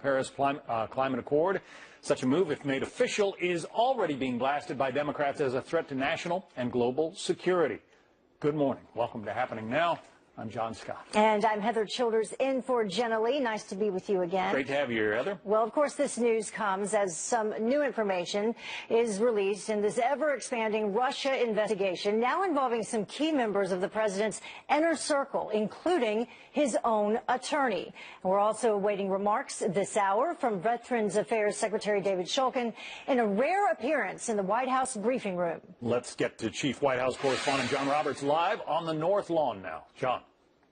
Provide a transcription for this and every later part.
Paris Climate Accord. Such a move, if made official, is already being blasted by Democrats as a threat to national and global security. Good morning. Welcome to Happening Now. I'm John Scott. And I'm Heather Childers in for Jenna Lee. Nice to be with you again. Great to have you here, Heather. Well, of course, this news comes as some new information is released in this ever-expanding Russia investigation, now involving some key members of the president's inner circle, including his own attorney. We're also awaiting remarks this hour from Veterans Affairs Secretary David Shulkin in a rare appearance in the White House briefing room. Let's get to Chief White House Correspondent John Roberts live on the North Lawn now. John.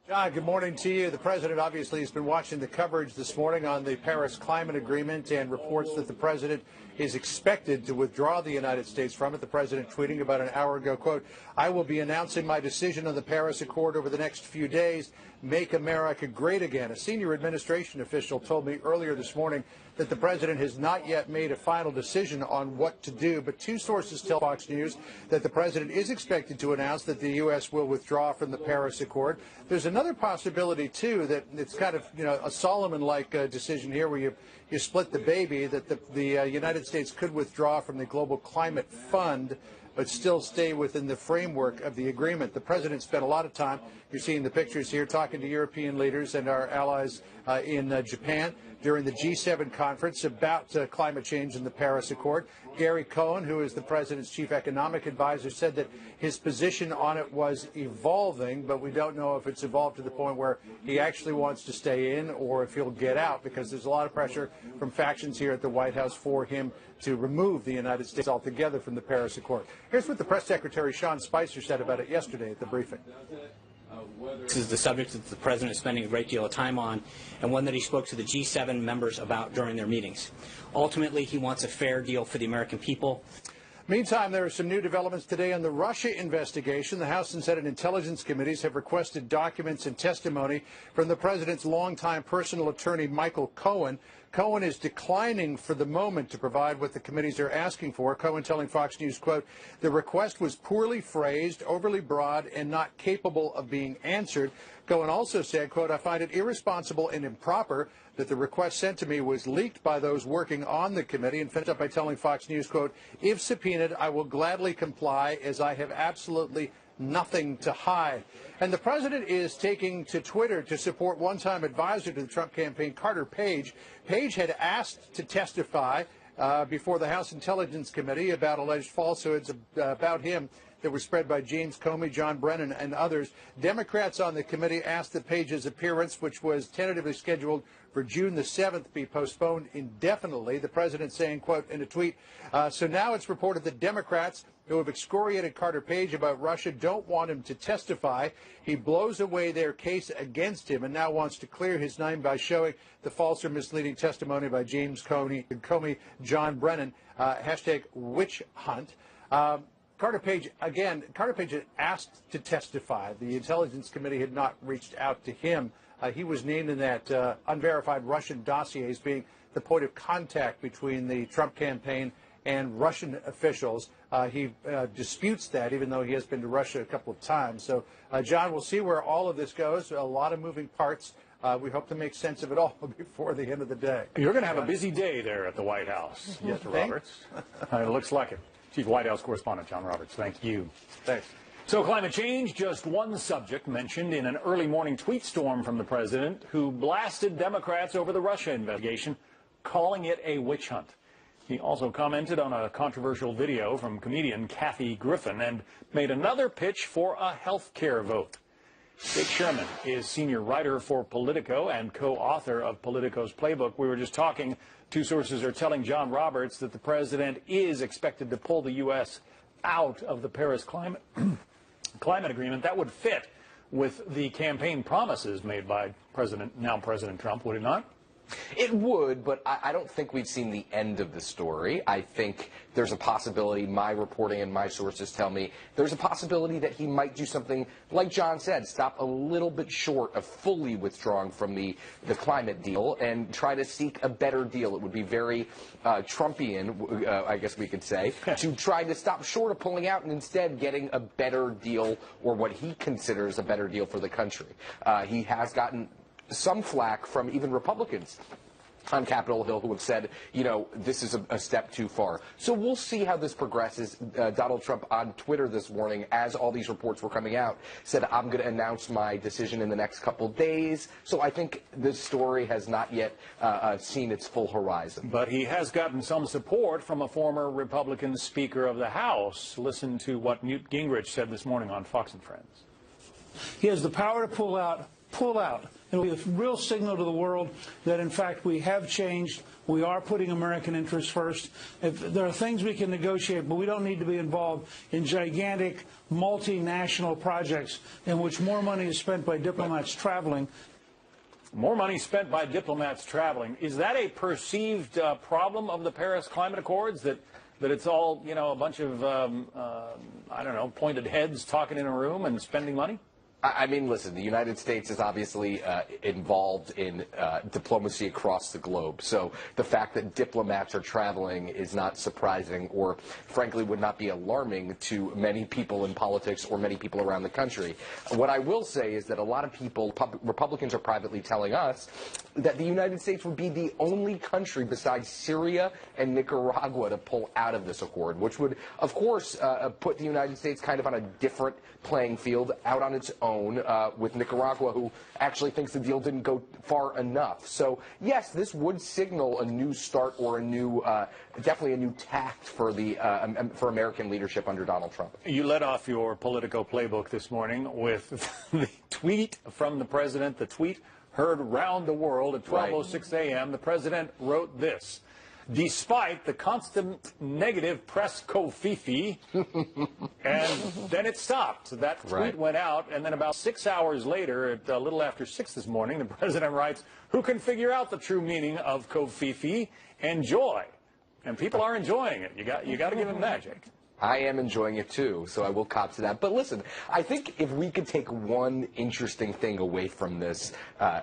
John, good morning to you. The president obviously has been watching the coverage this morning on the Paris Climate Agreement and reports that the president is expected to withdraw the United States from it. The president tweeting about an hour ago, quote, "I will be announcing my decision on the Paris Accord over the next few days. Make America great again." A senior administration official told me earlier this morning that the president has not yet made a final decision on what to do, but two sources tell Fox News that the president is expected to announce that the U.S. will withdraw from the Paris Accord. There's another possibility, too, that it's kind of, a Solomon-like decision here where you split the baby, that the United States could withdraw from the Global Climate Fund, but still stay within the framework of the agreement. The president spent a lot of time, you're seeing the pictures here, talking to European leaders and our allies in Japan during the G7 conference about climate change and the Paris Accord. Gary Cohn, who is the president's chief economic advisor, said that his position on it was evolving, but we don't know if it's evolved to the point where he actually wants to stay in or if he'll get out, because there's a lot of pressure from factions here at the White House for him to remove the United States altogether from the Paris Accord. Here's what the press secretary, Sean Spicer, said about it yesterday at the briefing. This is the subject that the president is spending a great deal of time on, and one that he spoke to the G7 members about during their meetings. Ultimately, he wants a fair deal for the American people. Meantime, there are some new developments today on the Russia investigation. The House and Senate Intelligence Committees have requested documents and testimony from the president's longtime personal attorney, Michael Cohen. Cohen is declining for the moment to provide what the committees are asking for. Cohen telling Fox News, quote, "The request was poorly phrased, overly broad, and not capable of being answered." Cohen also said, quote, "I find it irresponsible and improper that the request sent to me was leaked by those working on the committee," and finished up by telling Fox News, quote, "If subpoenaed, I will gladly comply as I have absolutely nothing to hide." And the president is taking to Twitter to support one-time advisor to the Trump campaign, Carter Page. Page had asked to testify before the House Intelligence Committee about alleged falsehoods about him that were spread by James Comey, John Brennan, and others. Democrats on the committee asked that Page's appearance, which was tentatively scheduled for June the 7th, be postponed indefinitely. The president saying, quote, in a tweet, "So now it's reported that Democrats who have excoriated Carter Page about Russia don't want him to testify. He blows away their case against him and now wants to clear his name by showing the false or misleading testimony by James Comey, John Brennan, hashtag witch hunt." Carter Page had asked to testify. The Intelligence Committee had not reached out to him. He was named in that unverified Russian dossier as being the point of contact between the Trump campaign and Russian officials. He disputes that, even though he has been to Russia a couple of times. So, John, we'll see where all of this goes. A lot of moving parts. We hope to make sense of it all before the end of the day. You're going to have a busy day there at the White House, Mr. Roberts. It looks like it. Chief White House Correspondent John Roberts, thank you. Thanks. So climate change, just one subject mentioned in an early morning tweet storm from the president, who blasted Democrats over the Russia investigation, calling it a witch hunt. He also commented on a controversial video from comedian Kathy Griffin and made another pitch for a health care vote. Dick Sherman is senior writer for Politico and co-author of Politico's Playbook. We were just talking. Two sources are telling John Roberts that the president is expected to pull the U.S. out of the Paris climate agreement. That would fit with the campaign promises made by now President Trump, would it not? It would, but I don't think we've seen the end of the story. I think there's a possibility, my reporting and my sources tell me, there's a possibility that he might do something, like John said, stop a little bit short of fully withdrawing from the climate deal and try to seek a better deal. It would be very Trumpian, I guess we could say, to try to stop short of pulling out and instead getting a better deal, or what he considers a better deal for the country. He has gotten some flack from even Republicans on Capitol Hill who have said, you know, this is a step too far. So we'll see how this progresses. Donald Trump on Twitter this morning, as all these reports were coming out, said, I'm going to announce my decision in the next couple days. So I think this story has not yet seen its full horizon. But he has gotten some support from a former Republican Speaker of the House. Listen to what Newt Gingrich said this morning on Fox and Friends. He has the power to pull out. It'll be a real signal to the world that, in fact, we have changed. We are putting American interests first. If there are things we can negotiate, but we don't need to be involved in gigantic multinational projects in which more money is spent by diplomats traveling. More money spent by diplomats traveling. Is that a perceived problem of the Paris Climate Accords, that it's all, you know, a bunch of, I don't know, pointed heads talking in a room and spending money? I mean, listen, the United States is obviously involved in diplomacy across the globe. So the fact that diplomats are traveling is not surprising, or frankly would not be alarming to many people in politics or many people around the country. What I will say is that a lot of people, Republicans, are privately telling us that the United States would be the only country besides Syria and Nicaragua to pull out of this accord, which would, of course, put the United States kind of on a different playing field, out on its own, with Nicaragua, who actually thinks the deal didn't go far enough. So, yes, this would signal a new start, or a new, definitely a new tact for the for American leadership under Donald Trump. You led off your Politico playbook this morning with the tweet from the president. The tweet heard round the world at 12:06 a.m. The president wrote this: despite the constant negative press covfefe, and then it stopped. That tweet went out, and then about 6 hours later, at a little after 6 this morning, the president writes, who can figure out the true meaning of covfefe and joy? And people are enjoying it. You got to give him magic. I am enjoying it too, so I will cop to that. But listen, I think if we could take one interesting thing away from this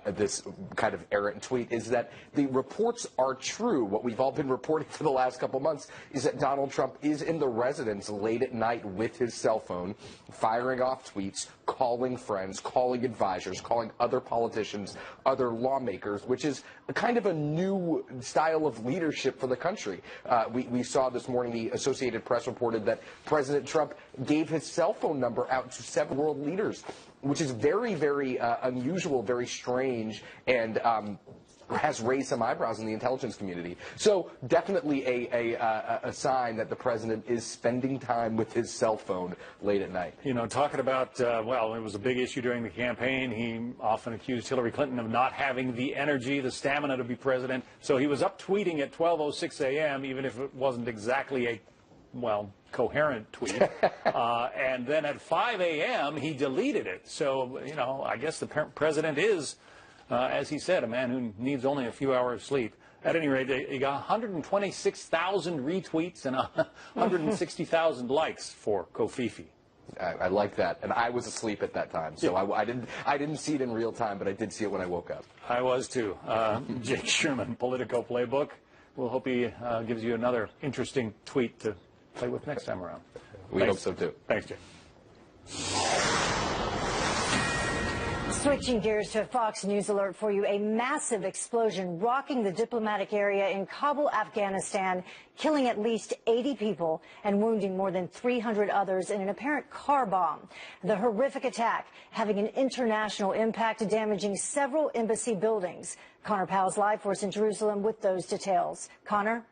this kind of errant tweet, is that the reports are true. What we've all been reporting for the last couple months is that Donald Trump is in the residence late at night with his cell phone, firing off tweets, calling friends, calling advisors, calling other politicians, other lawmakers, which is kind of a new style of leadership for the country. We saw this morning, the Associated Press reported that President Trump gave his cell phone number out to several world leaders, which is very, very unusual, very strange, and has raised some eyebrows in the intelligence community. So definitely a sign that the president is spending time with his cell phone late at night. You know, talking about, well, it was a big issue during the campaign. He often accused Hillary Clinton of not having the energy, the stamina to be president. So he was up tweeting at 12:06 a.m., even if it wasn't exactly a, well, coherent tweet. And then at 5 a.m., he deleted it. So, you know, I guess the president is, as he said, a man who needs only a few hours of sleep. At any rate, he got 126,000 retweets and 160,000 likes for Covfefe. I like that, and I was asleep at that time, so yeah. I didn't see it in real time, but I did see it when I woke up. I was too. Jake Sherman, Politico Playbook. We'll hope he gives you another interesting tweet to play with next time around. We hope so too. Thanks, Jake. Switching gears to a Fox News alert for you. A massive explosion rocking the diplomatic area in Kabul, Afghanistan, killing at least 80 people and wounding more than 300 others in an apparent car bomb. The horrific attack having an international impact, damaging several embassy buildings. Connor Powell's live for us in Jerusalem with those details. Connor?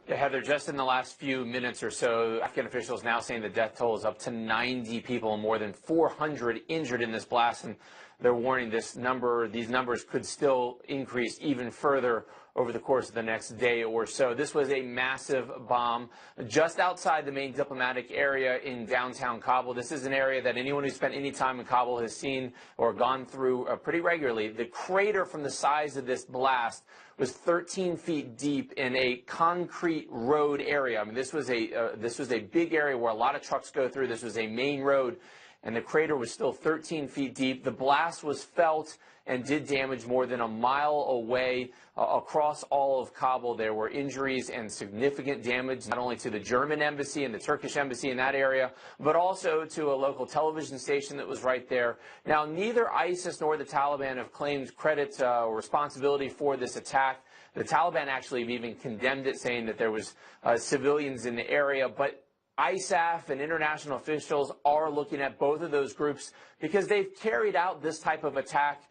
Yeah, Heather, just in the last few minutes or so, Afghan officials now saying the death toll is up to 90 people and more than 400 injured in this blast. And they're warning these numbers could still increase even further over the course of the next day or so. This was a massive bomb just outside the main diplomatic area in downtown Kabul. This is an area that anyone who spent any time in Kabul has seen or gone through pretty regularly. The crater from the size of this blast was 13 feet deep in a concrete road area. I mean, this was a big area where a lot of trucks go through. This was a main road. and the crater was still 13 feet deep. The blast was felt and did damage more than a mile away across all of Kabul. There were injuries and significant damage, not only to the German embassy and the Turkish embassy in that area, but also to a local television station that was right there. Now, neither ISIS nor the Taliban have claimed credit or responsibility for this attack. The Taliban actually have even condemned it, saying that there was civilians in the area, but ISAF and international officials are looking at both of those groups because they've carried out this type of attack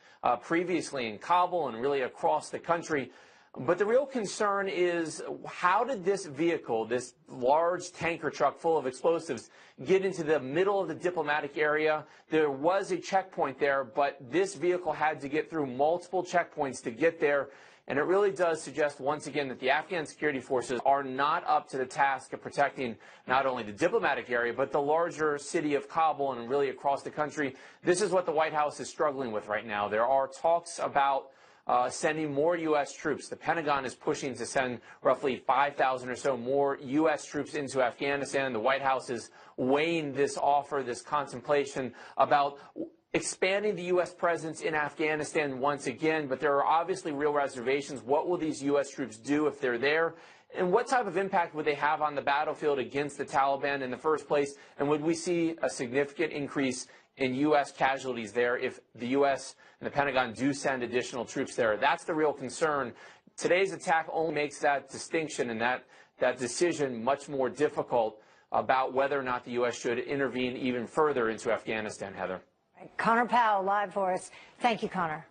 previously in Kabul and really across the country. But the real concern is, how did this vehicle, this large tanker truck full of explosives, get into the middle of the diplomatic area? There was a checkpoint there, but this vehicle had to get through multiple checkpoints to get there. And it really does suggest, once again, that the Afghan security forces are not up to the task of protecting not only the diplomatic area, but the larger city of Kabul and really across the country. This is what the White House is struggling with right now. There are talks about sending more U.S. troops. The Pentagon is pushing to send roughly 5,000 or so more U.S. troops into Afghanistan. The White House is weighing this offer, this contemplation about expanding the U.S. presence in Afghanistan once again, but there are obviously real reservations. What will these U.S. troops do if they're there? And what type of impact would they have on the battlefield against the Taliban in the first place? And would we see a significant increase in U.S. casualties there if the U.S. and the Pentagon do send additional troops there? That's the real concern. Today's attack only makes that distinction and that decision much more difficult about whether or not the U.S. should intervene even further into Afghanistan, Heather. Connor Powell live for us. Thank you, Connor.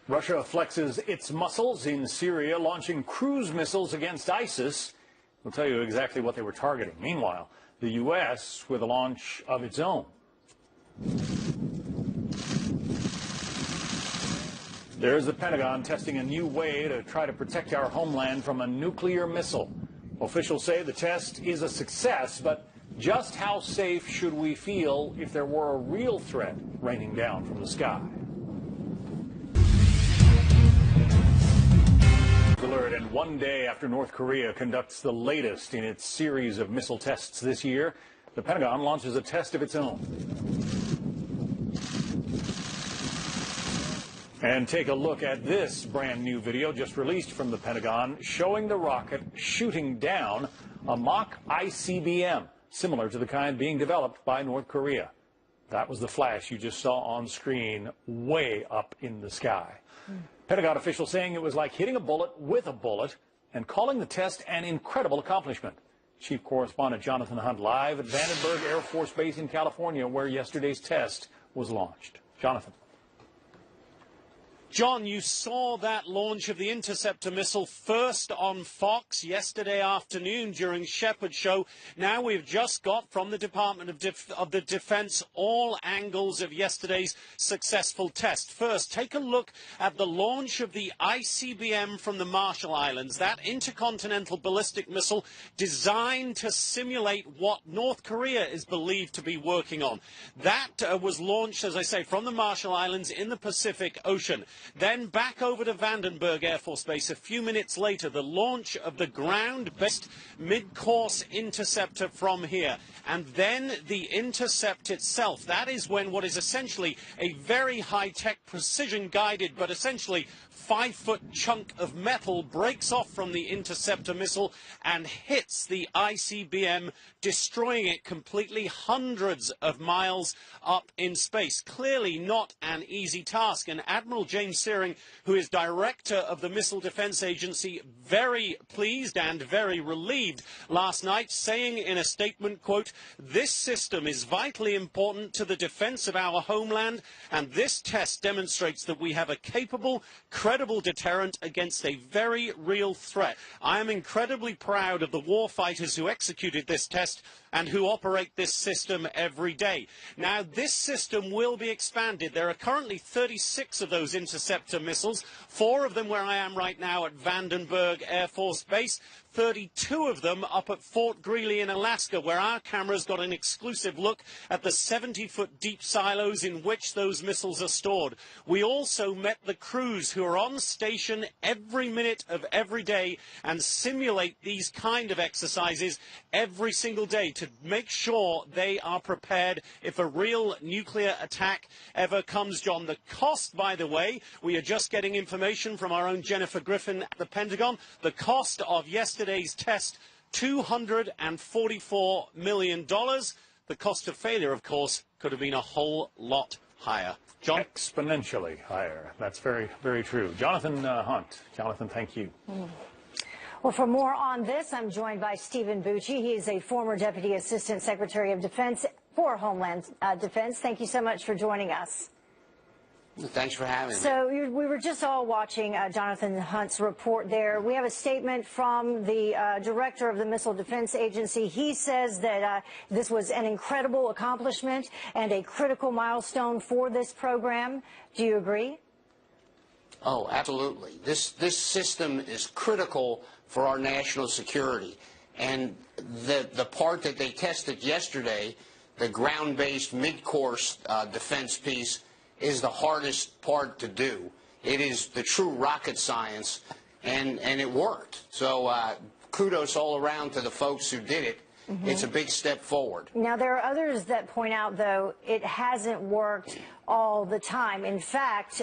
Russia flexes its muscles in Syria, launching cruise missiles against ISIS. We'll tell you exactly what they were targeting. Meanwhile, the U.S. with a launch of its own. There's the Pentagon testing a new way to try to protect our homeland from a nuclear missile. Officials say the test is a success, but just how safe should we feel if there were a real threat raining down from the sky? Alert, and one day after North Korea conducts the latest in its series of missile tests this year, the Pentagon launches a test of its own. And take a look at this brand new video just released from the Pentagon showing the rocket shooting down a mock ICBM, similar to the kind being developed by North Korea. That was the flash you just saw on screen way up in the sky. Pentagon officials saying it was like hitting a bullet with a bullet and calling the test an incredible accomplishment. Chief Correspondent Jonathan Hunt live at Vandenberg Air Force Base in California, where yesterday's test was launched. Jonathan. John, you saw that launch of the Interceptor missile first on Fox yesterday afternoon during Shepard Show. Now we've just got from the Department of the Defense all angles of yesterday's successful test. First, take a look at the launch of the ICBM from the Marshall Islands, that intercontinental ballistic missile designed to simulate what North Korea is believed to be working on. That was launched, as I say, from the Marshall Islands in the Pacific Ocean. Then back over to Vandenberg Air Force Base a few minutes later, the launch of the ground-based mid-course interceptor from here. And then the intercept itself. That is when what is essentially a very high-tech, precision-guided, but essentially 5-foot chunk of metal breaks off from the interceptor missile and hits the ICBM, destroying it completely hundreds of miles up in space. Clearly not an easy task. And Admiral James Searing, who is director of the Missile Defense Agency, very pleased and very relieved last night, saying in a statement, quote, "This system is vitally important to the defense of our homeland, and this test demonstrates that we have a capable, credible deterrent against a very real threat. I am incredibly proud of the war fighters who executed this test and who operate this system every day." Now, this system will be expanded. There are currently 36 of those interceptor missiles, 4 of them where I am right now at Vandenberg Air Force Base, 32 of them up at Fort Greely in Alaska, where our cameras got an exclusive look at the 70-foot deep silos in which those missiles are stored. We also met the crews who are on station every minute of every day and simulate these kind of exercises every single day to make sure they are prepared if a real nuclear attack ever comes, John. The cost, by the way, we are just getting information from our own Jennifer Griffin at the Pentagon. The cost of yesterday's test, $244 million. The cost of failure, of course, could have been a whole lot higher. John? Exponentially higher. That's very, very true. Jonathan Hunt. Jonathan, thank you. Well, for more on this, I'm joined by Stephen Bucci. He is a former Deputy Assistant Secretary of Defense for Homeland Defense. Thank you so much for joining us. Thanks for having me. So we were just all watching Jonathan Hunt's report there. We have a statement from the director of the Missile Defense Agency. He says that this was an incredible accomplishment and a critical milestone for this program. Do you agree? Oh, absolutely. This system is critical for our national security. And the part that they tested yesterday, the ground-based mid-course defense piece, is the hardest part to do. It is the true rocket science, and it worked. So kudos all around to the folks who did it. Mm-hmm. It's a big step forward. Now, there are others that point out, though, it hasn't worked all the time. In fact,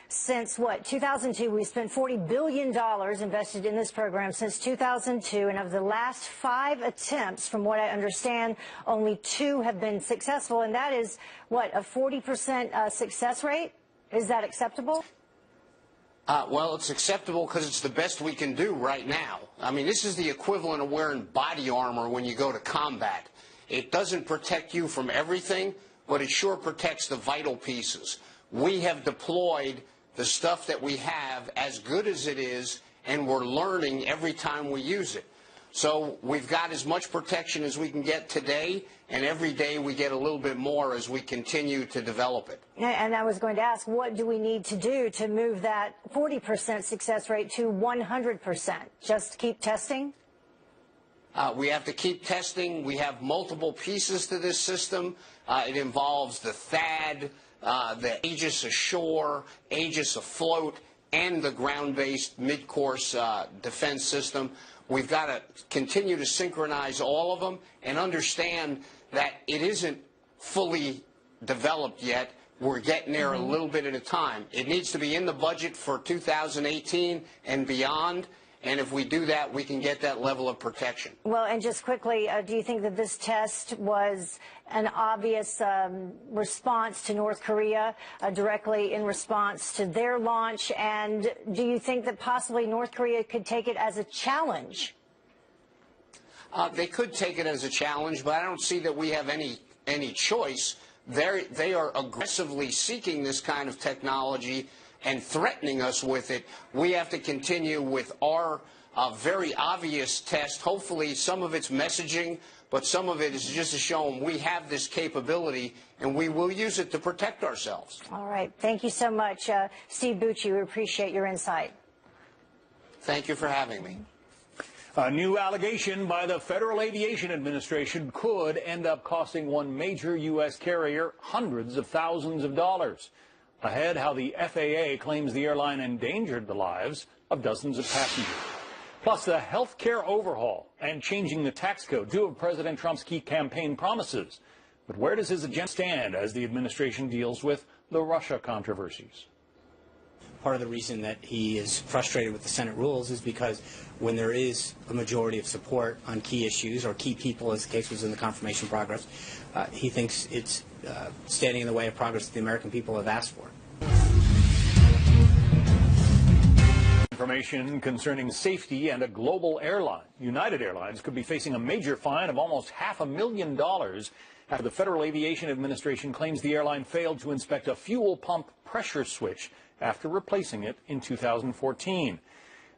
since, 2002, we spent $40 billion invested in this program since 2002, and of the last 5 attempts, from what I understand, only 2 have been successful, and that is, a 40% success rate? Is that acceptable? Well, it's acceptable because it's the best we can do right now. I mean, this is the equivalent of wearing body armor when you go to combat. It doesn't protect you from everything, but it sure protects the vital pieces. We have deployed the stuff that we have as good as it is, and we're learning every time we use it. So we've got as much protection as we can get today, and every day we get a little bit more as we continue to develop it. And I was going to ask, what do we need to do to move that 40% success rate to 100%? Just keep testing? We have to keep testing. We have multiple pieces to this system. It involves the THAAD, the Aegis Ashore, Aegis Afloat, and the ground-based mid-course defense system. We've got to continue to synchronize all of them and understand that it isn't fully developed yet. We're getting there a little bit at a time. It needs to be in the budget for 2018 and beyond. And if we do that, we can get that level of protection. Well, and just quickly, do you think that this test was an obvious response to North Korea, directly in response to their launch? And do you think that possibly North Korea could take it as a challenge? They could take it as a challenge, but I don't see that we have any choice. They are aggressively seeking this kind of technology and threatening us with it. We have to continue with our very obvious test. Hopefully some of it's messaging, but some of it is just to show them we have this capability and we will use it to protect ourselves. All right. Thank you so much, Steve Bucci. We appreciate your insight. Thank you for having me. A new allegation by the Federal Aviation Administration could end up costing one major U.S. carrier hundreds of thousands of dollars. Ahead, how the FAA claims the airline endangered the lives of dozens of passengers. Plus, the health care overhaul and changing the tax code, 2 of President Trump's key campaign promises. But where does his agenda stand as the administration deals with the Russia controversies? Part of the reason that he is frustrated with the Senate rules is because when there is a majority of support on key issues or key people, as the case was in the confirmation progress, he thinks it's standing in the way of progress that the American people have asked for. Information concerning safety and a global airline. United Airlines could be facing a major fine of almost $500,000 after the Federal Aviation Administration claims the airline failed to inspect a fuel pump pressure switch after replacing it in 2014.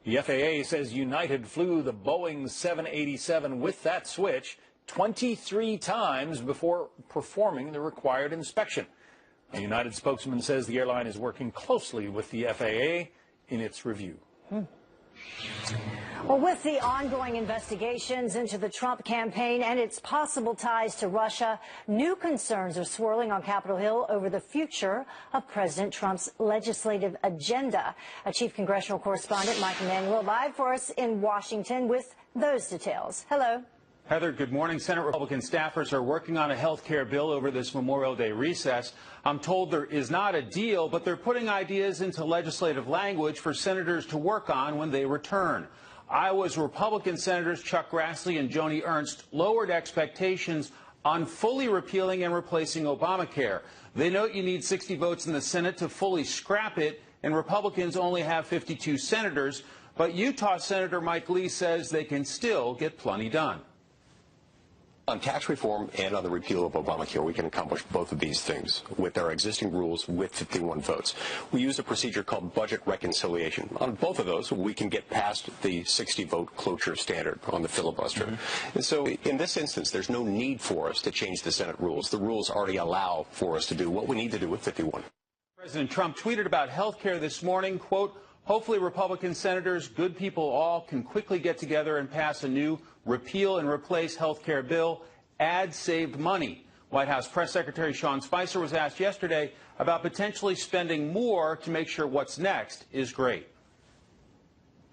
The FAA says United flew the Boeing 787 with that switch 23 times before performing the required inspection. A United spokesman says the airline is working closely with the FAA in its review. Well, with the ongoing investigations into the Trump campaign and its possible ties to Russia, new concerns are swirling on Capitol Hill over the future of President Trump's legislative agenda. A chief congressional correspondent, Mike Emanuel, live for us in Washington with those details. Hello. Heather, good morning. Senate Republican staffers are working on a health care bill over this Memorial Day recess. I'm told there is not a deal, but they're putting ideas into legislative language for senators to work on when they return. Iowa's Republican Senators Chuck Grassley and Joni Ernst lowered expectations on fully repealing and replacing Obamacare. They note you need 60 votes in the Senate to fully scrap it, and Republicans only have 52 senators. But Utah Senator Mike Lee says they can still get plenty done. On tax reform and on the repeal of Obamacare, we can accomplish both of these things with our existing rules with 51 votes. We use a procedure called budget reconciliation. On both of those, we can get past the 60-vote cloture standard on the filibuster. And so in this instance, there's no need for us to change the Senate rules. The rules already allow for us to do what we need to do with 51. President Trump tweeted about health care this morning, quote, "Hopefully Republican senators, good people all, can quickly get together and pass a new repeal and replace health care bill. Ad saved money." White House Press Secretary Sean Spicer was asked yesterday about potentially spending more to make sure what's next is great.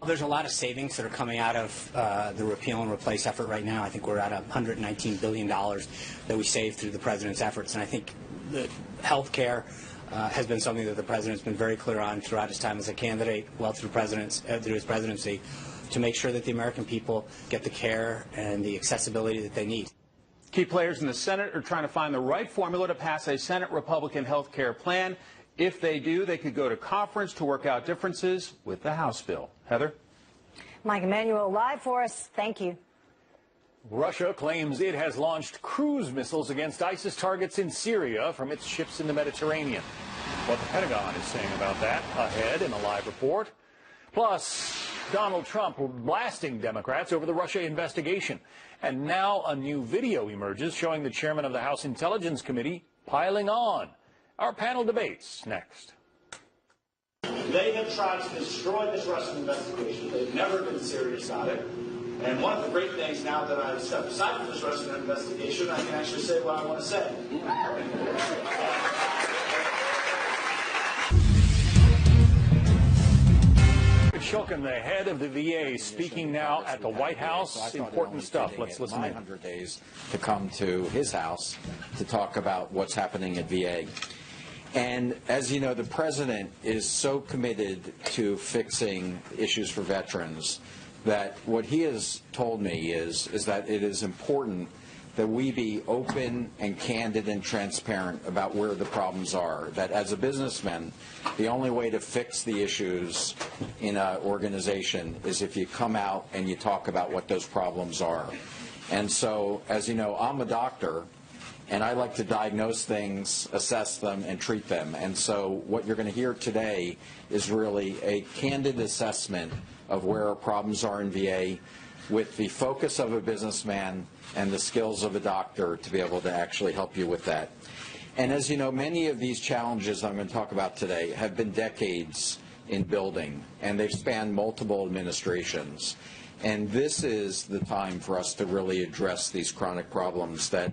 There's a lot of savings that are coming out of the repeal and replace effort right now. I think we're at $119 billion that we saved through the president's efforts. And I think the health care has been something that the president's been very clear on throughout his time as a candidate, well through his presidency, to make sure that the American people get the care and the accessibility that they need. Key players in the Senate are trying to find the right formula to pass a Senate Republican health care plan. If they do, they could go to conference to work out differences with the House bill. Heather? Mike Emanuel live for us. Thank you. Russia claims it has launched cruise missiles against ISIS targets in Syria from its ships in the Mediterranean. What the Pentagon is saying about that ahead in a live report. Plus, Donald Trump blasting Democrats over the Russia investigation. And now a new video emerges showing the chairman of the House Intelligence Committee piling on. Our panel debates next. They have tried to destroy this Russian investigation. They've never been serious about it. And one of the great things now that I've stepped aside from this Russian investigation, I can actually say what I want to say. Shulkin, the head of the VA, speaking now at the White House. Important stuff. Let's listen in. 900 days to come to his house to talk about what's happening at VA. And as you know, the president is so committed to fixing issues for veterans that what he has told me is that it is important that we be open and candid and transparent about where the problems are. That as a businessman, the only way to fix the issues in an organization is if you come out and you talk about what those problems are. And so, as you know, I'm a doctor, and I like to diagnose things, assess them, and treat them. And so what you're going to hear today is really a candid assessment of where our problems are in VA, with the focus of a businessman and the skills of a doctor to be able to actually help you with that. And as you know, many of these challenges I'm going to talk about today have been decades in building, and they've spanned multiple administrations. And this is the time for us to really address these chronic problems that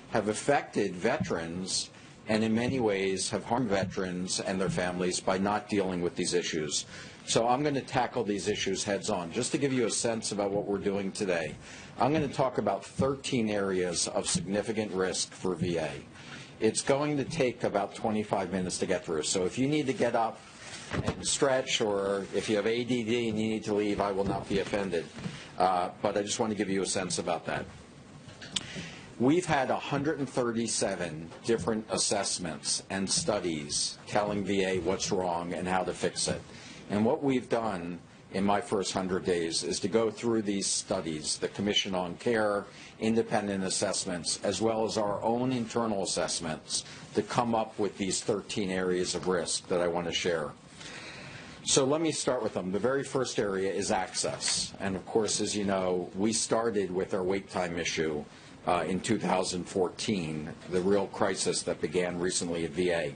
have affected veterans and in many ways have harmed veterans and their families by not dealing with these issues. So I'm going to tackle these issues heads on. Just to give you a sense about what we're doing today, I'm going to talk about 13 areas of significant risk for VA. It's going to take about 25 minutes to get through. So if you need to get up and stretch, or if you have ADD and you need to leave, I will not be offended. But I just want to give you a sense about that. We've had 137 different assessments and studies telling VA what's wrong and how to fix it. And what we've done in my first 100 days is to go through these studies, the Commission on Care, independent assessments, as well as our own internal assessments, to come up with these 13 areas of risk that I want to share. So let me start with them. The very first area is access. And of course, as you know, we started with our wait time issue in 2014, the real crisis that began recently at VA.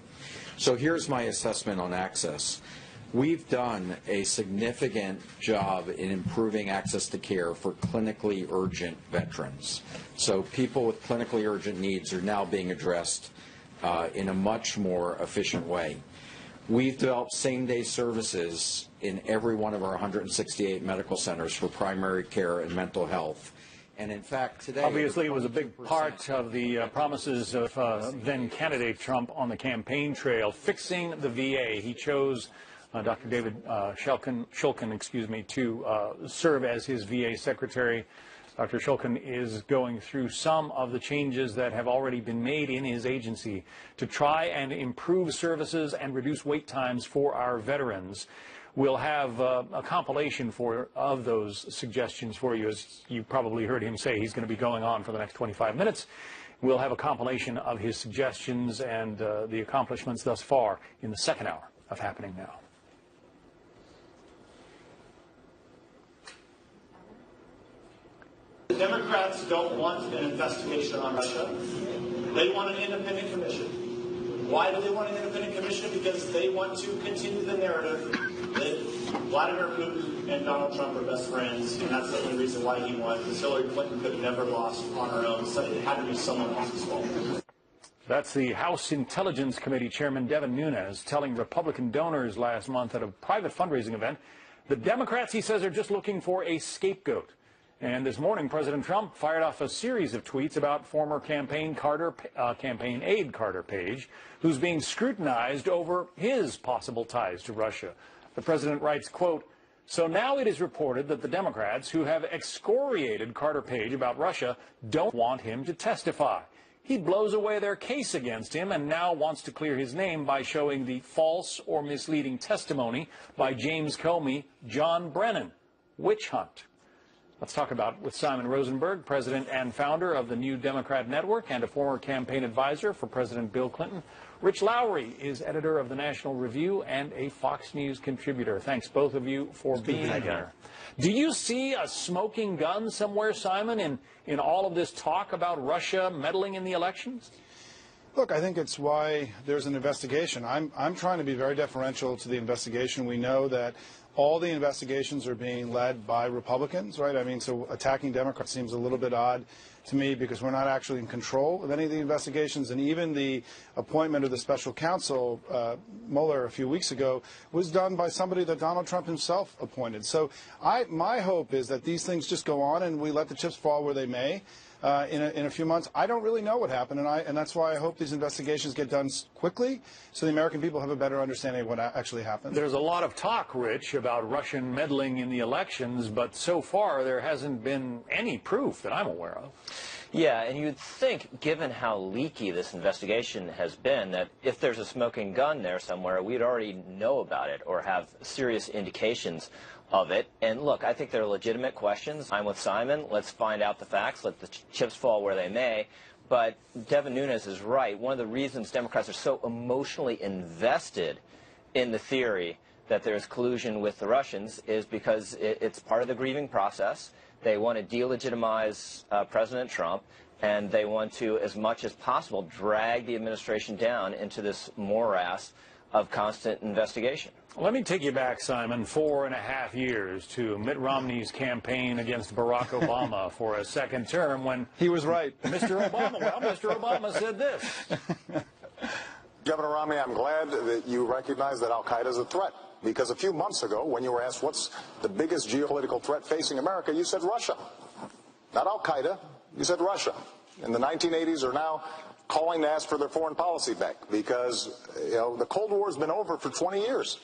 So here's my assessment on access. We've done a significant job in improving access to care for clinically urgent veterans. So people with clinically urgent needs are now being addressed in a much more efficient way. We've developed same-day services in every one of our 168 medical centers for primary care and mental health. And in fact, today, obviously, it was a big part of the promises of then-candidate Trump on the campaign trail, fixing the VA. He chose Dr. David Shulkin, to serve as his VA secretary. Dr. Shulkin is going through some of the changes that have already been made in his agency to try and improve services and reduce wait times for our veterans. We'll have a compilation of those suggestions for you. As you probably heard him say, he's going to be going on for the next 25 minutes. We'll have a compilation of his suggestions and the accomplishments thus far in the second hour of Happening Now. The Democrats don't want an investigation on Russia. They want an independent commission. Why do they want an independent commission? Because they want to continue the narrative that Vladimir Putin and Donald Trump are best friends, and that's the only reason why he won, because Hillary Clinton could have never lost on her own, so it had to be someone else's fault. That's the House Intelligence Committee Chairman Devin Nunes telling Republican donors last month at a private fundraising event the Democrats, he says, are just looking for a scapegoat. And this morning, President Trump fired off a series of tweets about former campaign aide Carter Page, who's being scrutinized over his possible ties to Russia. The president writes, quote, "So now it is reported that the Democrats who have excoriated Carter Page about Russia don't want him to testify. He blows away their case against him and now wants to clear his name by showing the false or misleading testimony by James Comey, John Brennan. Witch hunt." Let's talk about with Simon Rosenberg, president and founder of the New Democrat Network and a former campaign advisor for President Bill Clinton. Rich Lowry is editor of the National Review and a Fox News contributor. Thanks, both of you, for being here. Do you see a smoking gun somewhere, Simon, in all of this talk about Russia meddling in the elections? Look, I think it's why there's an investigation. I'm trying to be very deferential to the investigation. We know that all the investigations are being led by Republicans, right? I mean, so attacking Democrats seems a little bit odd to me because we're not actually in control of any of the investigations. And even the appointment of the special counsel, Mueller, a few weeks ago, was done by somebody that Donald Trump himself appointed. So my hope is that these things just go on and we let the chips fall where they may. In a few months. I don't really know what happened, and that's why I hope these investigations get done quickly so the American people have a better understanding of what actually happened. There's a lot of talk, Rich, about Russian meddling in the elections, but so far there hasn't been any proof that I'm aware of. Yeah, and you'd think, given how leaky this investigation has been, that if there's a smoking gun there somewhere, we'd already know about it or have serious indications of it. And look, I think they're legitimate questions. I'm with Simon. Let's find out the facts. Let the chips fall where they may. But Devin Nunes is right. One of the reasons Democrats are so emotionally invested in the theory that there's collusion with the Russians is because it's part of the grieving process. They want to delegitimize President Trump, and they want to, as much as possible, drag the administration down into this morass of constant investigation. Let me take you back, Simon, 4.5 years to Mitt Romney's campaign against Barack Obama for a second term when he was right. Mr. Obama said this. Governor Romney, I'm glad that you recognize that al-Qaeda is a threat, because a few months ago, when you were asked what's the biggest geopolitical threat facing America, you said Russia. Not al-Qaeda, you said Russia. And the 1980s are now calling to ask for their foreign policy back because, the Cold War has been over for 20 years.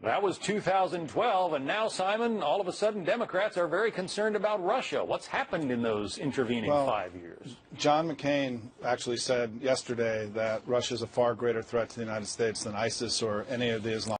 That was 2012, and now, Simon, all of a sudden Democrats are very concerned about Russia. What's happened in those intervening 5 years? John McCain actually said yesterday that Russia is a far greater threat to the United States than ISIS or any of the Islamic